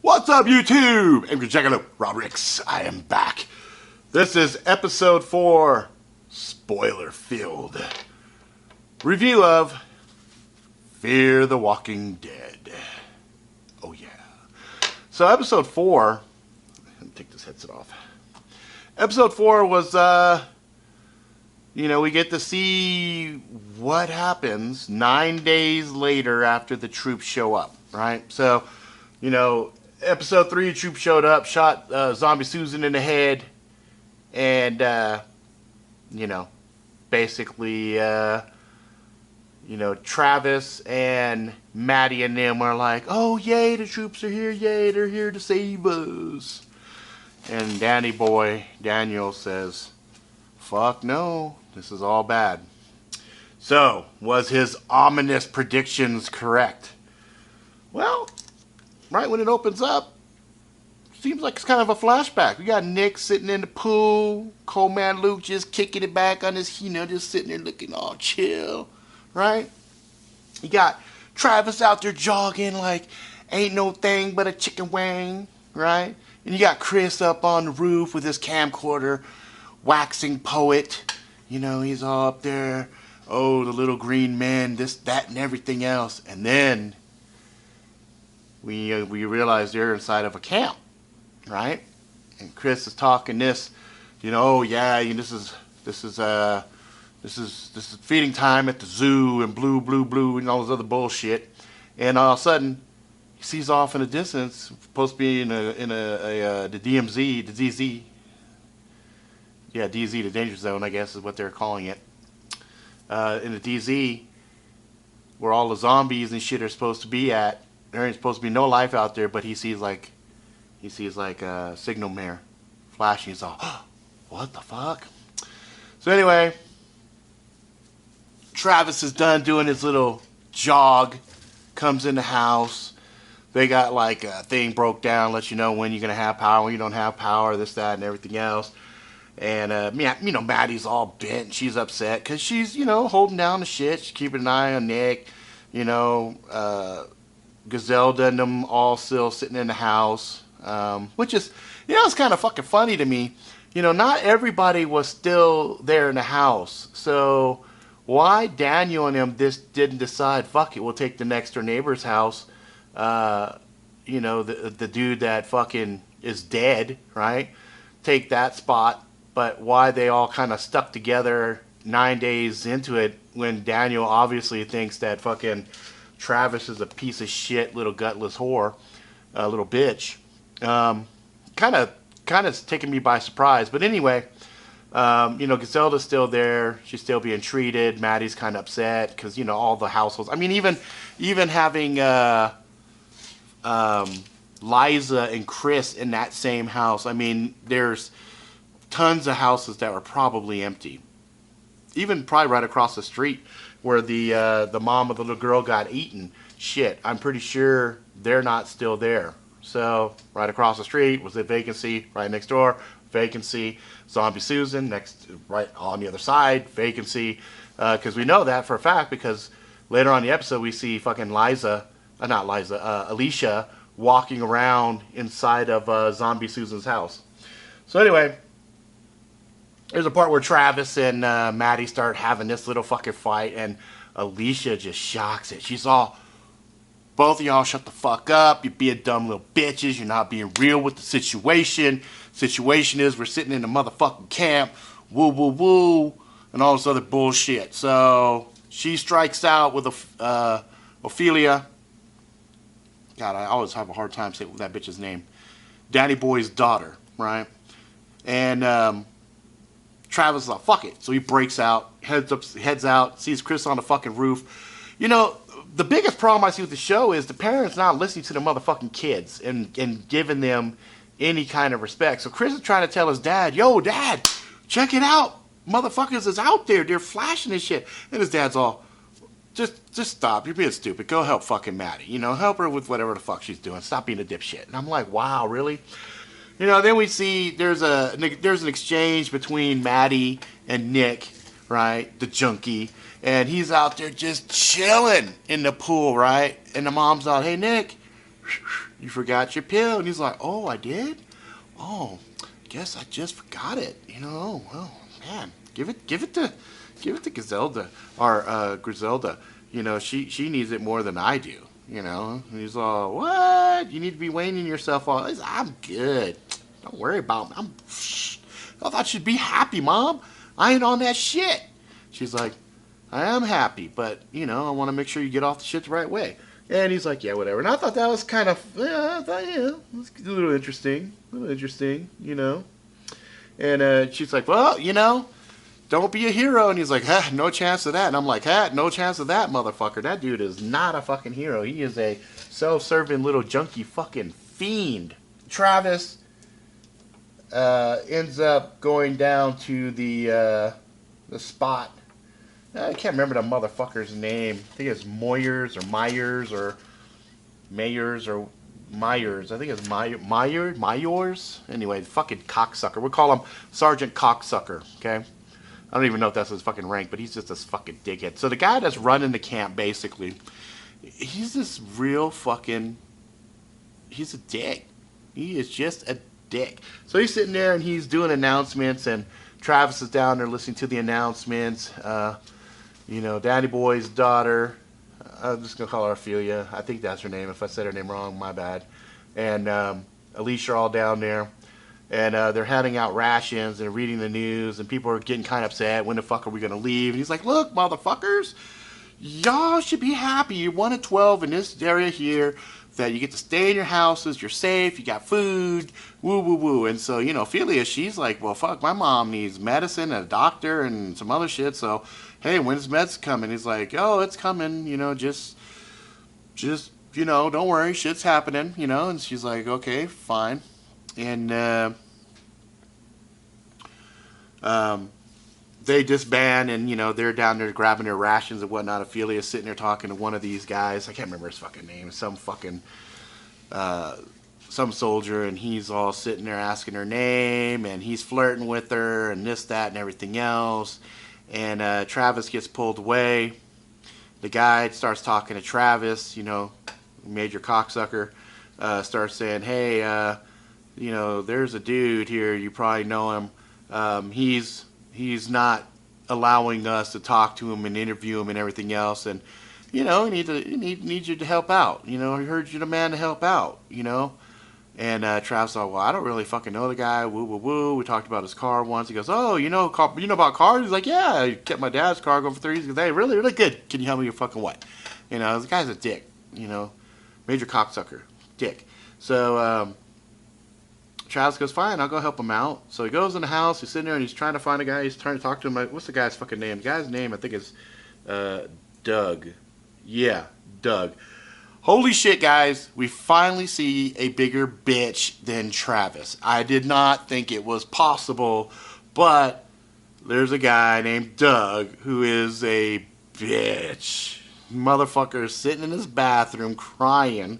What's up, YouTube? I'm checking out Rob Ricks. I am back. This is episode 4, spoiler filled review of Fear the Walking Dead. Oh yeah. So episode 4, let me take this headset off. Episode 4 was, we get to see what happens 9 days later after the troops show up, right? So, episode 3, troops showed up, shot Zombie Susan in the head, and, basically, Travis and Maddie and them are like, oh, yay, the troops are here, yay, they're here to save us. And Daniel says, fuck no, this is all bad. So, was his ominous predictions correct? Well, right when it opens up, seems like it's kind of a flashback. We got Nick sitting in the pool, Cold Man Luke just kicking it back on his, just sitting there looking all chill, right? You got Travis out there jogging like ain't no thing but a chicken wing, right? And you got Chris up on the roof with his camcorder, waxing poet. He's all up there. Oh, the little green men, this, that, and everything else. And then we realize they're inside of a camp, right? And Chris is talking this, oh yeah, this is feeding time at the zoo and blue and all this other bullshit. And all of a sudden, he sees off in the distance, supposed to be in the DMZ, the DZ. Yeah, DZ, the danger zone, I guess is what they're calling it. In the DZ, where all the zombies and shit are supposed to be at. There ain't supposed to be no life out there, but he sees like a signal mare flashing. He's all, oh, what the fuck? So anyway, Travis is done doing his little jog, comes in the house. They got like a thing broke down, lets you know when you're gonna have power, when you don't have power, this, that, and everything else. And Maddie's all bent. She's upset because she's holding down the shit. She's keeping an eye on Nick. Griselda and them all still sitting in the house, which is, it's kind of fucking funny to me. Not everybody was still there in the house. So why Daniel and them just didn't decide, fuck it, we'll take the next door neighbor's house. The dude that fucking is dead, right? Take that spot. But why they all kind of stuck together 9 days into it when Daniel obviously thinks that fucking Travis is a piece of shit, little gutless whore, little bitch. Kind of taking me by surprise. But anyway, Griselda's still there. She's still being treated. Maddie's kind of upset because, all the households. I mean, even having Liza and Chris in that same house. I mean, there's tons of houses that were probably empty. Even probably right across the street where the mom of the little girl got eaten. Shit, I'm pretty sure they're not still there. So right across the street was a vacancy. Right next door, vacancy. Zombie Susan right on the other side, vacancy. Because we know that for a fact because later on in the episode we see fucking Alicia walking around inside of Zombie Susan's house. So anyway, there's a part where Travis and Maddie start having this little fucking fight, and Alicia just shocks it. She's all, both of y'all shut the fuck up. You're being dumb little bitches. You're not being real with the situation. Situation is we're sitting in a motherfucking camp. Woo, woo, woo. And all this other bullshit. So she strikes out with Ophelia. God, I always have a hard time saying that bitch's name. Danny Boy's daughter, right? And Travis is like, fuck it. So he breaks out, heads out, sees Chris on the fucking roof. The biggest problem I see with the show is the parents not listening to the motherfucking kids and giving them any kind of respect. So Chris is trying to tell his dad, yo, Dad, check it out. Motherfuckers is out there. They're flashing this shit. And his dad's all, just stop. You're being stupid. Go help fucking Maddie. Help her with whatever the fuck she's doing. Stop being a dipshit. And I'm like, wow, really? Then we see there's an exchange between Maddie and Nick, right? The junkie. And he's out there just chilling in the pool, right? And the mom's out, hey, Nick, you forgot your pill. And he's like, oh, I did? Oh, guess I just forgot it. You know, well, man, give it to Griselda, or Griselda. You know, she needs it more than I do. You know, and he's all, what? You need to be weaning yourself off. I'm good. Don't worry about me. I thought you'd be happy, Mom. I ain't on that shit. She's like, I am happy, but, you know, I want to make sure you get off the shit the right way. And he's like, yeah, whatever. And I thought that was kind of, yeah, I thought, yeah, it was a little interesting, you know. And she's like, well, you know, don't be a hero. And he's like, no chance of that. And I'm like, no chance of that, motherfucker. That dude is not a fucking hero. He is a self-serving little junkie fucking fiend. Travis ends up going down to the spot. I can't remember the motherfucker's name. I think it's Moyers or Myers or Mayers or Myers. I think it's Myers. Anyway, fucking cocksucker. We'll call him Sergeant Cocksucker, okay? I don't even know if that's his fucking rank, but he's just this fucking dickhead. So the guy that's running the camp, basically, he's this real fucking... He's a dick. He is just a dick. So he's sitting there and he's doing announcements, and Travis is down there listening to the announcements. You know, Danny Boy's daughter, I'm just going to call her Ophelia. I think that's her name. If I said her name wrong, my bad. And Alicia are all down there. And they're handing out rations and reading the news. And people are getting kind of upset. When the fuck are we going to leave? And he's like, look, motherfuckers, y'all should be happy. You're 1 of 12 in this area here. That you get to stay in your houses, you're safe, you got food, woo, woo, woo. And so, you know, Ophelia, she's like, well, fuck, my mom needs medicine and a doctor and some other shit. So, hey, when's meds coming? He's like, oh, it's coming, you know, just, you know, don't worry, shit's happening, you know. And she's like, okay, fine. And they disband, and, you know, they're down there grabbing their rations and whatnot. Ophelia's sitting there talking to one of these guys. I can't remember his fucking name. Some fucking, some soldier, and he's all sitting there asking her name, and he's flirting with her, and this, that, and everything else. And Travis gets pulled away. The guy starts talking to Travis, you know, Major Cocksucker, starts saying, hey, you know, there's a dude here, you probably know him. He's not allowing us to talk to him and interview him and everything else. And, you know, he needs you to help out. You know, he heard you're the man to help out, you know. And Travis thought, well, I don't really fucking know the guy. Woo, woo, woo. We talked about his car once. He goes, oh, you know about cars? He's like, yeah, I kept my dad's car going for 3 years. He goes, hey, really, really good. Can you help me with fucking what? You know, the guy's a dick, you know. Major Cocksucker. Dick. So, Travis goes, fine, I'll go help him out. So he goes in the house, he's sitting there, and he's trying to find a guy. He's trying to talk to him. Like, what's the guy's fucking name? The guy's name, I think, is Doug. Yeah, Doug. Holy shit, guys. We finally see a bigger bitch than Travis. I did not think it was possible, but there's a guy named Doug who is a bitch. Motherfucker is sitting in his bathroom crying.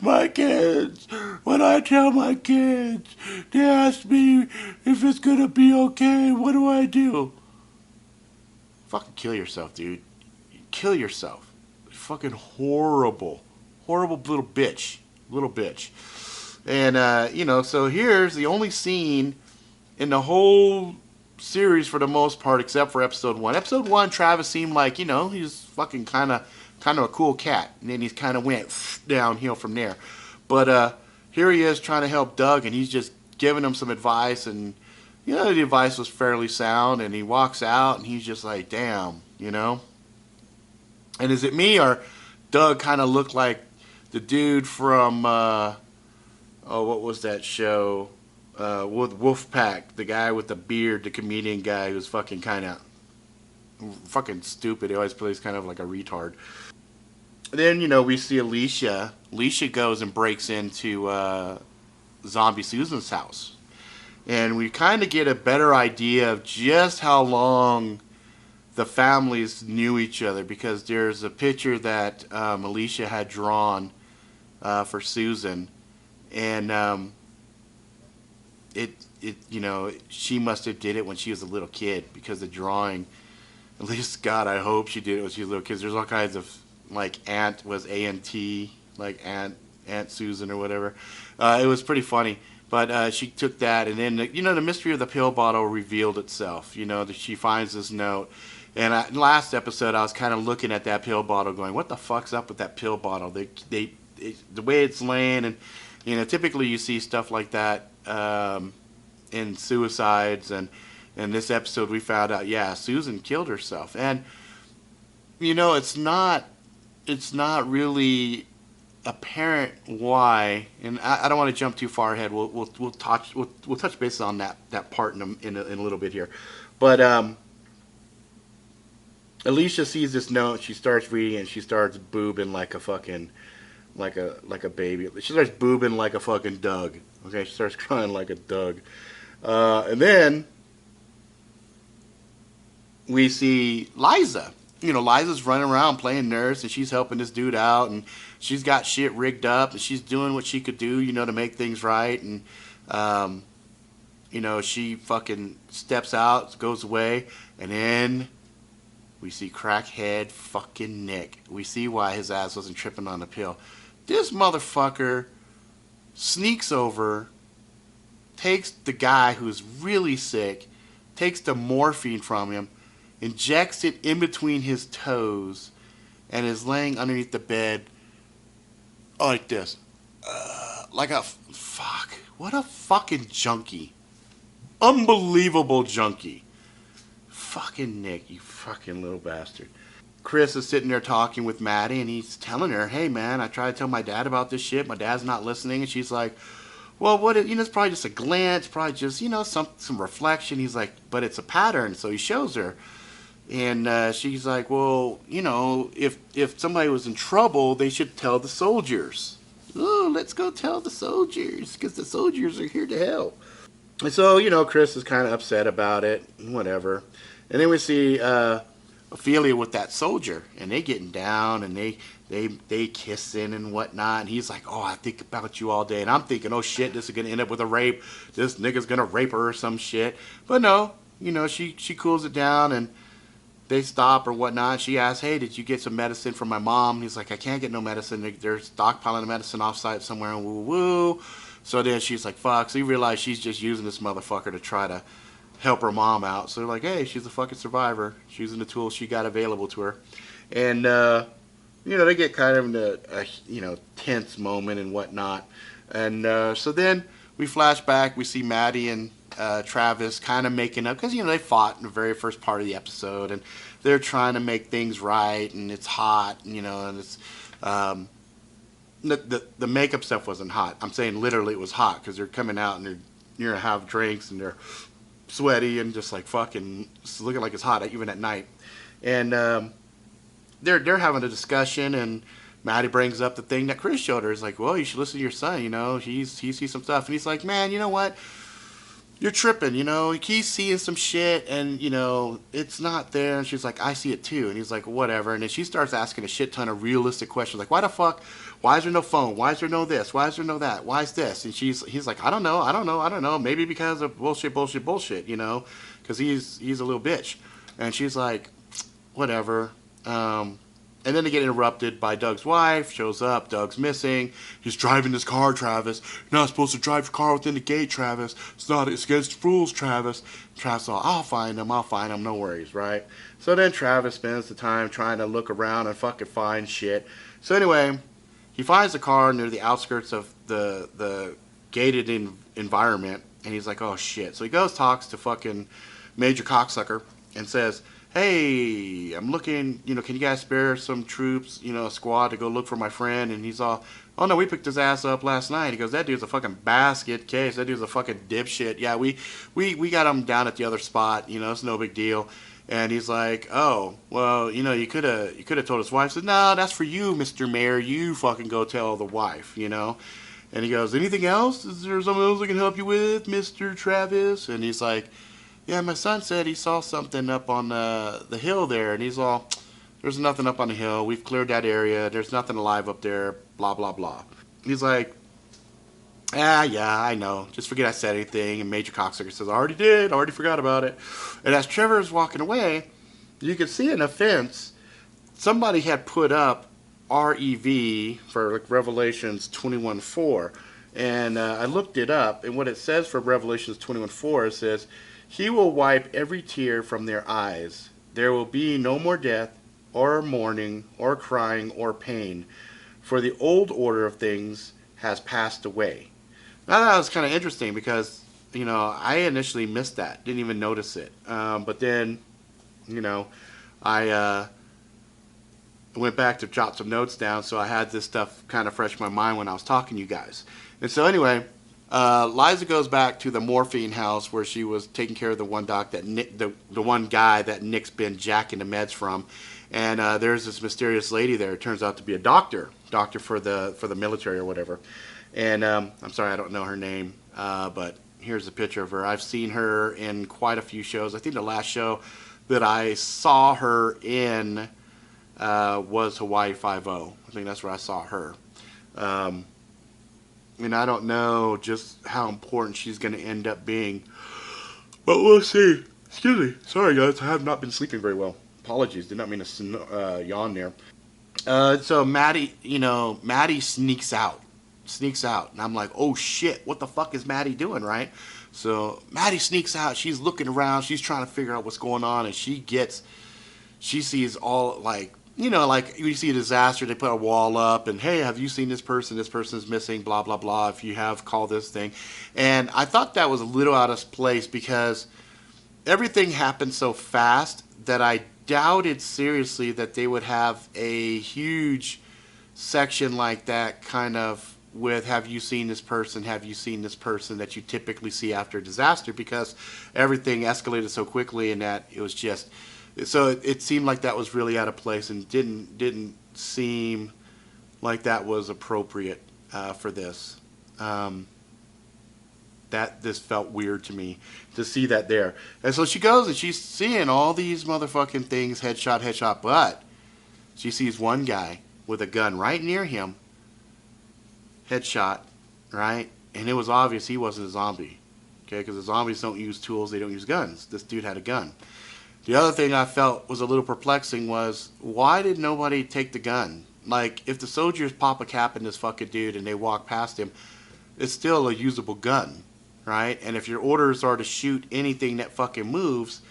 My kids. When I tell my kids, they ask me if it's gonna be okay. What do I do? Fucking kill yourself, dude. Kill yourself. Fucking horrible. Horrible little bitch. Little bitch. And, you know, so here's the only scene in the whole series for the most part, except for episode 1. Episode 1, Travis seemed like, you know, he was fucking kind of a cool cat. And then he kind of went downhill from there. But here he is trying to help Doug, and he's just giving him some advice. And, you know, the advice was fairly sound. And he walks out, and he's just like, damn, you know. And is it me, or Doug kind of looked like the dude from, what was that show? With Wolfpack, the guy with the beard, the comedian guy who's fucking kind of fucking stupid. He always plays kind of like a retard. Then, you know, we see Alicia. Alicia goes and breaks into Zombie Susan's house. And we kind of get a better idea of just how long the families knew each other, because there's a picture that Alicia had drawn for Susan. And it you know, she must have did it when she was a little kid, because the drawing, at least, God, I hope she did it when she was a little kid. There's all kinds of, like, Aunt was A-N-T, like Aunt Susan or whatever. It was pretty funny. But she took that, and then the mystery of the pill bottle revealed itself. That she finds this note, and last episode I was kind of looking at that pill bottle, going, "What the fuck's up with that pill bottle?" The way it's laying, and typically you see stuff like that in suicides, and in this episode we found out, yeah, Susan killed herself, and it's not really apparent why, and I don't want to jump too far ahead. We'll touch base on that part in a little bit here, but Alicia sees this note. She starts reading, and she starts boobing like a fucking like a baby. She starts boobing like a fucking Doug. Okay, she starts crying like a Doug, and then we see Liza. Liza's running around playing nurse, and she's helping this dude out, and she's got shit rigged up, and she's doing what she could do, to make things right, and she fucking steps out, goes away, and then we see crackhead fucking Nick. We see why his ass wasn't tripping on the pill. This motherfucker sneaks over, takes the guy who's really sick, takes the morphine from him, injects it in between his toes, and is laying underneath the bed like this. Like a fuck. What a fucking junkie. Unbelievable junkie. Fucking Nick, you fucking little bastard. Chris is sitting there talking with Maddie, and he's telling her, "Hey man, I tried to tell my dad about this shit. My dad's not listening." And she's like, "Well, it's probably just a glance, probably just, some reflection." He's like, "But it's a pattern." So he shows her. And she's like, "Well, if somebody was in trouble, they should tell the soldiers." "Oh, let's go tell the soldiers, because the soldiers are here to help." And so, Chris is kind of upset about it, whatever. And then we see Ophelia with that soldier, and they getting down, and they kissing and whatnot. And he's like, "Oh, I think about you all day." And I'm thinking, "Oh shit, this is gonna end up with a rape. This nigga's gonna rape her or some shit." But no, she cools it down, and they stop or whatnot. She asks, "Hey, did you get some medicine from my mom?" He's like, "I can't get no medicine. They're stockpiling the medicine offsite somewhere and woo woo." So then she's like, "Fuck." So you realize she's just using this motherfucker to try to help her mom out. So they're like, "Hey, she's a fucking survivor. She's using the tools she got available to her." And, they get kind of in a tense moment and whatnot. And so then we flash back. We see Maddie and Travis kind of making up, because they fought in the very first part of the episode, and they're trying to make things right, and it's hot, and it's the makeup stuff wasn't hot. I'm saying literally it was hot, because they're coming out and they're gonna have drinks, and they're sweaty and just like fucking looking like it's hot even at night. And they're having a discussion, and Maddie brings up the thing that Chris showed her. It's like, "Well, you should listen to your son, he sees some stuff." And he's like, "Man, you know what? You're tripping, he's seeing some shit, and, it's not there." And she's like, "I see it too." And he's like, "Whatever." And then she starts asking a shit ton of realistic questions, like, "Why the fuck? Why is there no phone? Why is there no this? Why is there no that? Why is this?" And he's like, "I don't know. Maybe because of bullshit, because he's a little bitch." And she's like, "Whatever." And then they get interrupted by Doug's wife. Shows up. Doug's missing. "He's driving this car, Travis. You're not supposed to drive your car within the gate, Travis. It's against the rules, Travis." Travis, "I'll find him. No worries," right? So then Travis spends the time trying to look around and fucking find shit. So anyway, he finds the car near the outskirts of the gated environment, and he's like, "Oh shit." So he goes, talks to fucking Major Cocksucker, and says, "Hey, I'm looking, can you guys spare some troops, a squad to go look for my friend?" And he's all, "Oh no, we picked his ass up last night." He goes, "That dude's a fucking basket case. That dude's a fucking dipshit. Yeah, we got him down at the other spot, it's no big deal." And he's like, "Oh, well, you could have told his wife." I said, "No, that's for you, Mr. Mayor. You fucking go tell the wife, And he goes, "Anything else? Is there something else I can help you with, Mr. Travis?" And he's like, "Yeah, my son said he saw something up on the hill there." And he's all, "There's nothing up on the hill. We've cleared that area. There's nothing alive up there, blah, blah, blah." He's like, "Yeah, I know. Just forget I said anything." And Major Cocksucker says, "I already did. I already forgot about it." And as Trevor is walking away, you can see in a fence, somebody had put up REV for like Revelations 21:4, and I looked it up, and what it says for Revelations 21:4, it says, "He will wipe every tear from their eyes. There will be no more death, or mourning, or crying, or pain, for the old order of things has passed away." Now that was kind of interesting because I initially missed that, didn't even notice it, but then you know I went back to jot some notes down, so I had this stuff kind of fresh in my mind when I was talking to you guys. And so anyway, Liza goes back to the morphine house where she was taking care of the one doc that Nick, the one guy that Nick's been jacking the meds from, and there's this mysterious lady there. It turns out to be a doctor for the military or whatever. And I'm sorry, I don't know her name, but here's a picture of her. I've seen her in quite a few shows. I think the last show that I saw her in was Hawaii Five-0. I think that's where I saw her. And I don't know just how important she's going to end up being, but we'll see. Excuse me. Sorry, guys. I have not been sleeping very well. Apologies. Did not mean to yawn there. So Maddie sneaks out. And I'm like, oh shit, what the fuck is Maddie doing, right? So Maddie sneaks out. She's looking around. She's trying to figure out what's going on, and she sees all, like you see a disaster, they put a wall up, and hey, have you seen this person? This person's missing, blah, blah, blah. If you have, call this thing. And I thought that was a little out of place because everything happened so fast that I doubted seriously that they would have a huge section like that, kind of with have you seen this person, that you typically see after a disaster, because everything escalated so quickly, and that it was just, so it seemed like that was really out of place, and didn't seem like that was appropriate for this. That this felt weird to me to see that there. And so she goes and she's seeing all these motherfucking things, headshot, but she sees one guy with a gun right near him, headshot, right? And it was obvious he wasn't a zombie, okay? Because the zombies don't use tools, they don't use guns. This dude had a gun. The other thing I felt was a little perplexing was, why did nobody take the gun? Like, if the soldiers pop a cap in this fucking dude and they walk past him, it's still a usable gun, right? And if your orders are to shoot anything that fucking moves,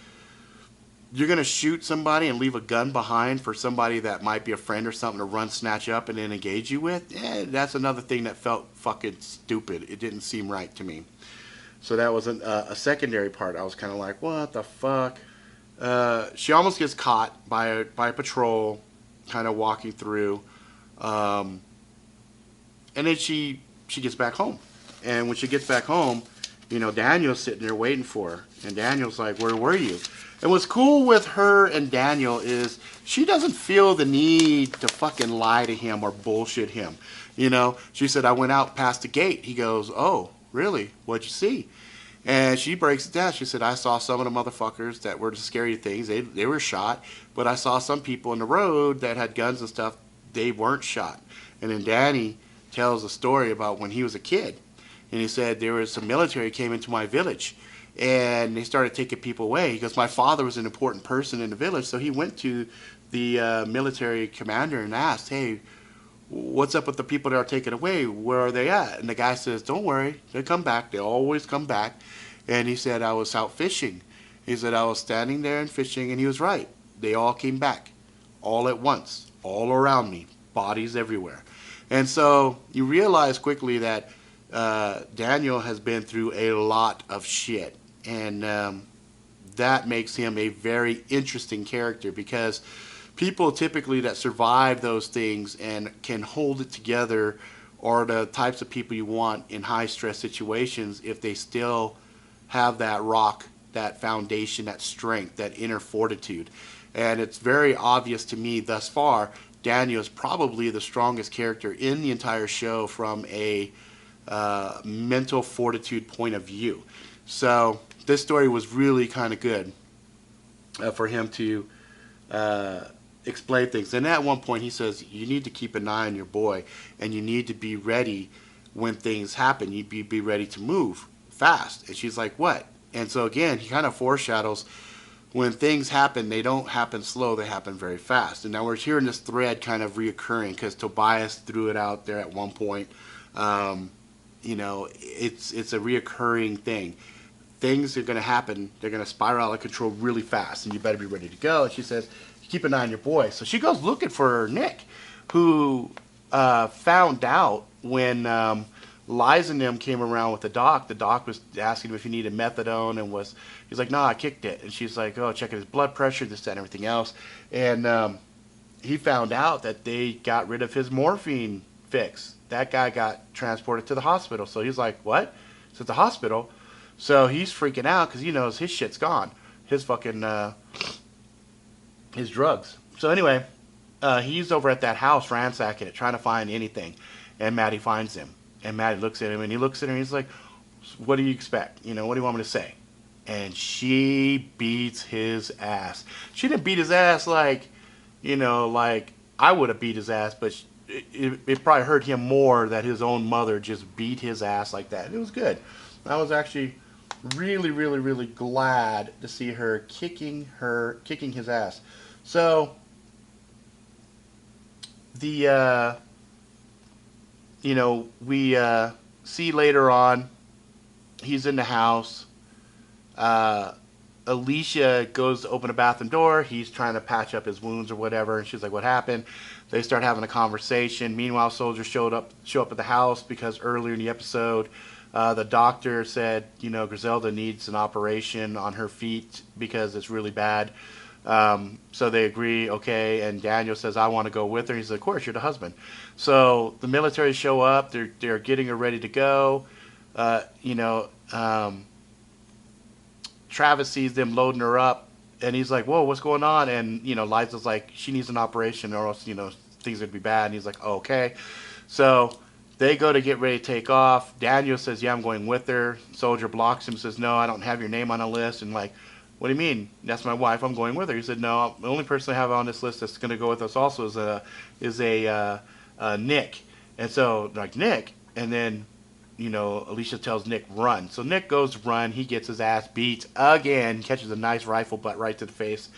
you're going to shoot somebody and leave a gun behind for somebody that might be a friend or something to run, snatch up, and then engage you with? That's another thing that felt fucking stupid. It didn't seem right to me. So that was a secondary part. I was kind of like, what the fuck? She almost gets caught by a patrol, kind of walking through, and then she gets back home. And when she gets back home, Daniel's sitting there waiting for her, and Daniel's like, "Where were you?" And what's cool with her and Daniel is she doesn't feel the need to fucking lie to him or bullshit him. She said, "I went out past the gate." He goes, "Oh, really? What'd you see?" And she breaks it down. She said, "I saw some of the motherfuckers that were the scary things. They were shot. But I saw some people in the road that had guns and stuff. They weren't shot." And then Danny tells a story about when he was a kid. And he said, there was some military came into my village. And they started taking people away. He goes, my father was an important person in the village. So he went to the military commander and asked, hey, what's up with the people that are taken away? Where are they at? And the guy says, don't worry, they come back. They always come back. And he said, I was out fishing. He said, I was standing there and fishing, and he was right. They all came back, all at once, all around me, bodies everywhere. And so you realize quickly that Daniel has been through a lot of shit. And that makes him a very interesting character, because people typically that survive those things and can hold it together are the types of people you want in high stress situations if they still have that rock, that foundation, that strength, that inner fortitude. And it's very obvious to me thus far, Daniel is probably the strongest character in the entire show from a mental fortitude point of view. So this story was really kind of good for him to explain things. And at one point he says, you need to keep an eye on your boy, and you need to be ready when things happen. You be ready to move fast. And she's like, what? And so again, he kind of foreshadows when things happen, they don't happen slow, they happen very fast. And now we're hearing this thread kind of reoccurring because Tobias threw it out there at one point. You know, it's a reoccurring thing. Things are going to happen. They're going to spiral out of control really fast, and you better be ready to go. And she says, keep an eye on your boy. So she goes looking for Nick, who found out when Liza and them came around with the doc. The doc was asking him if he needed methadone, and he's like, no, I kicked it. And she's like, oh, checking his blood pressure, this, that, and everything else. And he found out that they got rid of his morphine fix. That guy got transported to the hospital. So he's like, what? It's at the hospital. So he's freaking out because he knows his shit's gone. His fucking, his drugs. So anyway, he's over at that house ransacking it, trying to find anything. And Maddie finds him. And Maddie looks at him, and he looks at her, and he's like, what do you expect? You know, what do you want me to say? And she beats his ass. She didn't beat his ass like, you know, like I would have beat his ass, but it probably hurt him more that his own mother just beat his ass like that. It was good. I was actually really, really, really glad to see her kicking his ass. So the you know, we see later on he's in the house. Alicia goes to open a bathroom door. He's trying to patch up his wounds or whatever, and she's like, what happened? They start having a conversation. Meanwhile, soldiers show up at the house because earlier in the episode the doctor said, you know, Griselda needs an operation on her feet because it's really bad. So they agree, okay, and Daniel says, I want to go with her. He's like, of course, you're the husband. So the military show up. They're getting her ready to go. You know, Travis sees them loading her up, and he's like, whoa, what's going on? And, you know, Liza's like, she needs an operation or else, you know, things are going to be bad. And he's like, oh, okay. So they go to get ready to take off. Daniel says, yeah, I'm going with her. Soldier blocks him, says, no, I don't have your name on a list. And like, what do you mean? That's my wife. I'm going with her. He said, no, the only person I have on this list that's going to go with us also is a Nick. And so, like, Nick. And then, you know, Alicia tells Nick, run. So Nick goes to run. He gets his ass beat again, catches a nice rifle butt right to the face.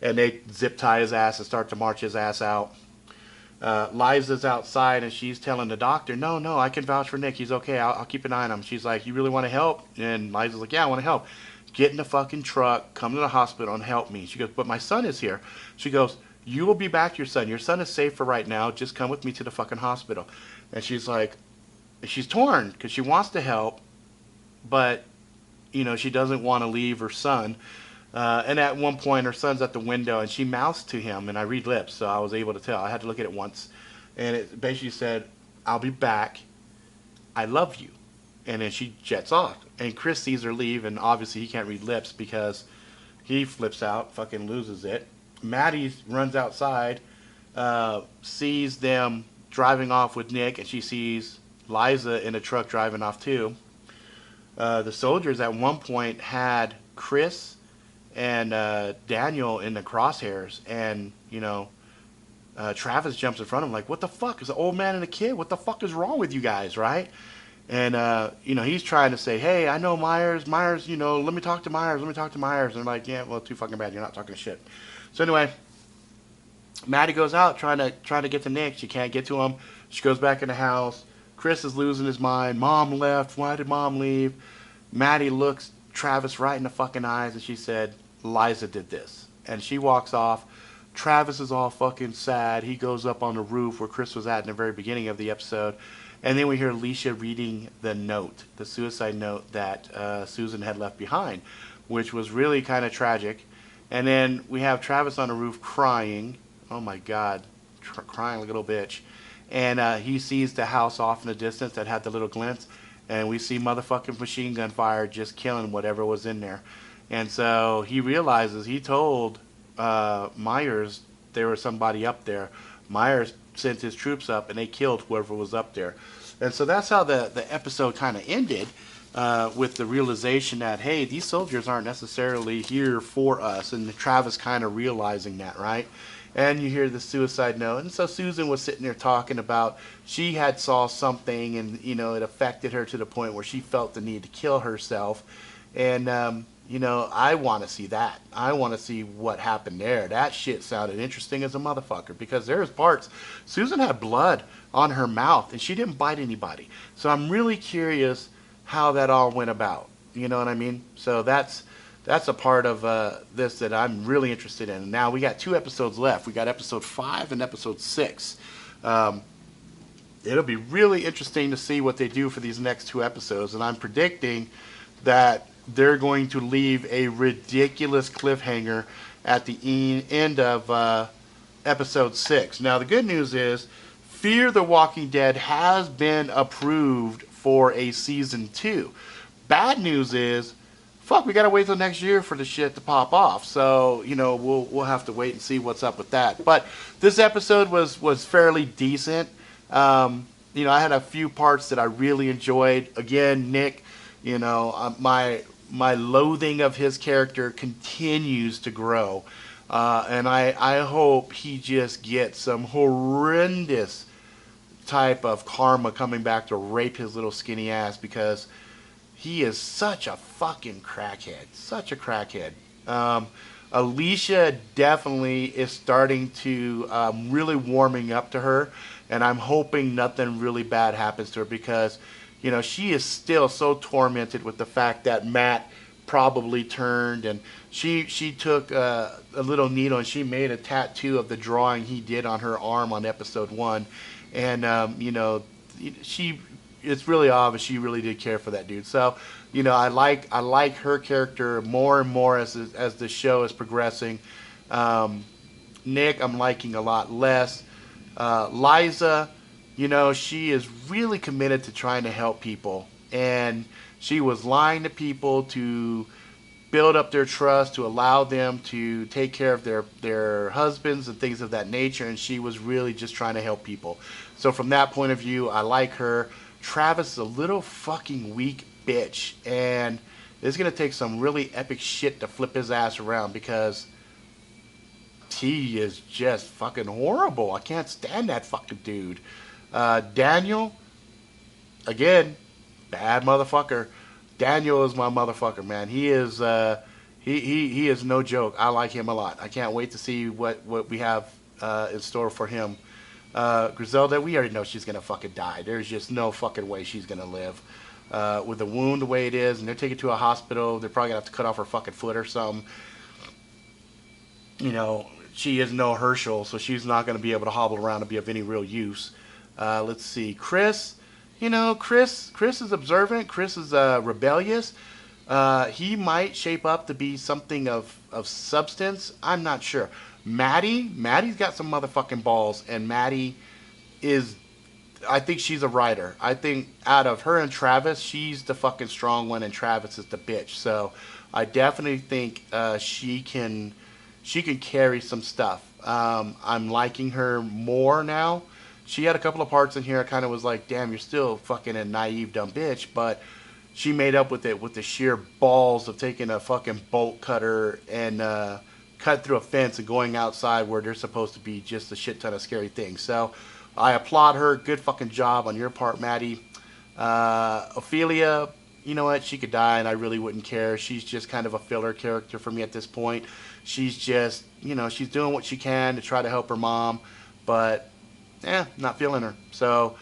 And they zip tie his ass and start to march his ass out. Liza's outside, and she's telling the doctor, no, I can vouch for Nick. He's okay. I'll keep an eye on him. She's like, you really want to help? And Liza's like, yeah, I want to help. Get in the fucking truck, come to the hospital and help me. She goes, but my son is here. She goes, you will be back to your son. Your son is safe for right now. Just come with me to the fucking hospital. And she's like, she's torn because she wants to help, but, you know, she doesn't want to leave her son. And at one point, her son's at the window, and she mouths to him, and I read lips, so I was able to tell. I had to look at it once. And it basically said, I'll be back. I love you. And then she jets off. And Chris sees her leave, and obviously he can't read lips because he flips out, fucking loses it. Maddie runs outside, sees them driving off with Nick, and she sees Liza in a truck driving off too. The soldiers at one point had Chris and Daniel in the crosshairs, and, you know, Travis jumps in front of him like, what the fuck? Is an old man and a kid? What the fuck is wrong with you guys, right? And, you know, he's trying to say, hey, I know Myers, you know, let me talk to Myers. And I'm like, yeah, well, too fucking bad. You're not talking shit. So anyway, Maddie goes out trying to get to Nick. She can't get to him. She goes back in the house. Chris is losing his mind. Mom left. Why did Mom leave? Maddie looks Travis right in the fucking eyes, and she said, Liza did this. And she walks off. Travis is all fucking sad. He goes up on the roof where Chris was at in the very beginning of the episode. And then we hear Alicia reading the note, the suicide note that Susan had left behind, which was really kind of tragic. And then we have Travis on the roof crying. Oh my God, crying like a little bitch. And he sees the house off in the distance that had the little glints. And we see motherfucking machine gun fire just killing whatever was in there. And so he realizes, he told Myers there was somebody up there. Myers sent his troops up, and they killed whoever was up there. And so that's how the episode kind of ended, with the realization that, hey, these soldiers aren't necessarily here for us, and Travis kind of realizing that, right? And you hear the suicide note, and so Susan was sitting there talking about she had saw something, and, you know, it affected her to the point where she felt the need to kill herself. And, you know, I want to see that. I want to see what happened there. That shit sounded interesting as a motherfucker because there's parts. Susan had blood on her mouth and she didn't bite anybody. So I'm really curious how that all went about. You know what I mean? So that's a part of this that I'm really interested in. Now we got 2 episodes left. We got episode 5 and episode 6. Um, it'll be really interesting to see what they do for these next 2 episodes, and I'm predicting that they're going to leave a ridiculous cliffhanger at the end of episode 6. Now the good news is Fear the Walking Dead has been approved for a season 2. Bad news is, fuck, we gotta wait till next year for the shit to pop off. So, you know, we'll have to wait and see what's up with that. But this episode was fairly decent. You know, I had a few parts that I really enjoyed. Again, Nick, you know, my loathing of his character continues to grow. And I hope he just gets some horrendous type of karma coming back to rape his little skinny ass, because he is such a fucking crackhead. Such a crackhead. Alicia definitely is starting to really warming up to her, and I'm hoping nothing really bad happens to her, because, you know, she is still so tormented with the fact that Matt probably turned, and she took a little needle and she made a tattoo of the drawing he did on her arm on episode 1, and you know, it's really obvious she really did care for that dude. So, you know, I like her character more and more as the show is progressing. Nick, I'm liking a lot less. Liza, you know, she is really committed to trying to help people, and she was lying to people to build up their trust, to allow them to take care of their husbands and things of that nature, and she was really just trying to help people. So from that point of view, I like her. Travis is a little fucking weak bitch, and it's going to take some really epic shit to flip his ass around, because he is just fucking horrible. I can't stand that fucking dude. Daniel, again, bad motherfucker. Daniel is my motherfucker, man. He is he is no joke. I like him a lot. I can't wait to see what we have in store for him. Griselda, we already know she's gonna fucking die. There's just no fucking way she's gonna live. With the wound the way it is, and they're taking her to a hospital. They're probably gonna have to cut off her fucking foot or something. You know, she is no Herschel, so she's not gonna be able to hobble around and be of any real use. Let's see, Chris. You know, Chris is observant. Chris is rebellious. He might shape up to be something of substance. I'm not sure. Maddie's got some motherfucking balls, and Maddie is, I think she's a writer. I think out of her and Travis, she's the fucking strong one, and Travis is the bitch. So I definitely think she can carry some stuff. I'm liking her more now. She had a couple of parts in here I kind of was like, damn, you're still fucking a naive dumb bitch, but she made up with it with the sheer balls of taking a fucking bolt cutter and cut through a fence and going outside where there's supposed to be just a shit ton of scary things. So I applaud her. Good fucking job on your part, Maddie. Ophelia, you know what? She could die and I really wouldn't care. She's just kind of a filler character for me at this point. She's just, you know, she's doing what she can to try to help her mom, but not feeling her. So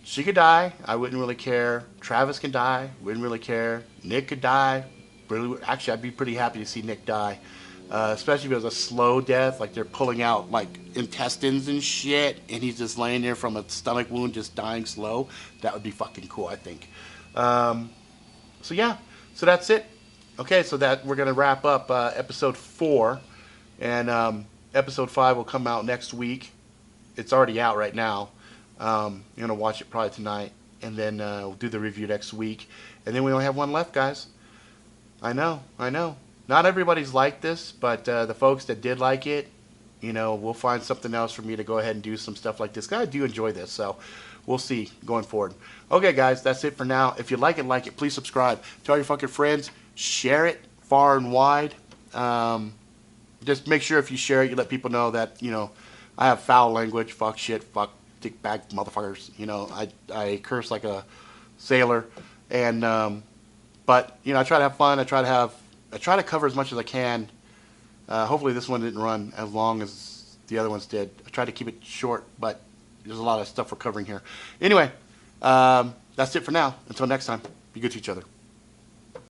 she could die. I wouldn't really care. Travis can die. Wouldn't really care. Nick could die. Really, actually, I'd be pretty happy to see Nick die. Especially if it was a slow death, like they're pulling out like intestines and shit, and he's just laying there from a stomach wound, just dying slow. That would be fucking cool, I think. So yeah, so that's it. Okay, so that we're gonna wrap up episode 4, and episode 5 will come out next week. It's already out right now. You're gonna watch it probably tonight, and then we'll do the review next week, and then we only have one left, guys. I know. Not everybody's like this, but the folks that did like it, you know, we'll find something else for me to go ahead and do some stuff like this. I do enjoy this, so we'll see going forward. Okay, guys, that's it for now. If you like it, please subscribe. Tell your fucking friends. Share it far and wide. Just make sure if you share it, you let people know that, you know, I have foul language. Fuck, shit, fuck, dick bag motherfuckers. You know, I curse like a sailor. And, but, you know, I try to have fun. I try to have I try to cover as much as I can. Hopefully this one didn't run as long as the other ones did. I tried to keep it short, but there's a lot of stuff we're covering here. Anyway, that's it for now. Until next time, be good to each other.